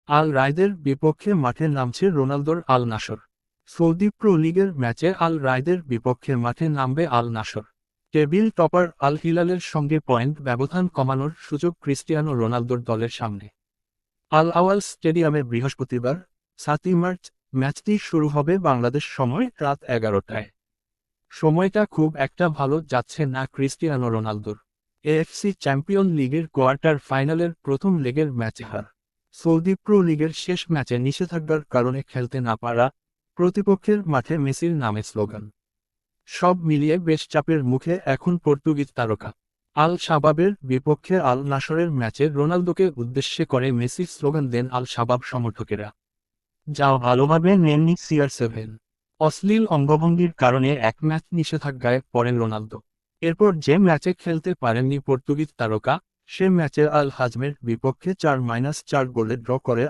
আল রায়দের বিপক্ষে মাঠে নামছে রোনালদোর আল নাসর। সৌদি প্রো লিগের ম্যাচে আল রায়দের বিপক্ষে মাঠে নামবে আল নাসর। টেবিল টপার আল হিলালের সঙ্গে পয়েন্ট ব্যবধান কমানোর সুযোগ ক্রিস্টিয়ানো রোনালদোর দলের সামনে। আল আওয়াল স্টেডিয়ামে বৃহস্পতিবার ৭ই মার্চ ম্যাচটি শুরু হবে বাংলাদেশ সময় রাত ১১টায়। সময়টা খুব একটা ভালো যাচ্ছে না ক্রিস্টিয়ানো রোনালদোর। এএফসি চ্যাম্পিয়ন লিগের কোয়ার্টার ফাইনালের প্রথম লেগের ম্যাচে হার, সৌদি প্রো লিগের শেষ ম্যাচে নিষেধাজ্ঞার কারণে খেলতে না পারা, প্রতিপক্ষের মাঠে মেসির নামে স্লোগান, সব মিলিয়ে বেশ চাপের মুখে এখন পর্তুগিজ তারকা। আল শাবাবের বিপক্ষে আল নাসরের ম্যাচে রোনালদোকে উদ্দেশ্যে করে মেসির স্লোগান দেন আল শাবাব সমর্থকেরা। যাও ভালোভাবে নেননি CR7। অশ্লীল অঙ্গভঙ্গির কারণে এক ম্যাচ নিষেধাজ্ঞায় পড়েন রোনালদো। এরপর যে ম্যাচে খেলতে পারেননি পর্তুগিজ তারকা, সে ম্যাচে আল হাজমের বিপক্ষে 4-4 গোলে ড্র করে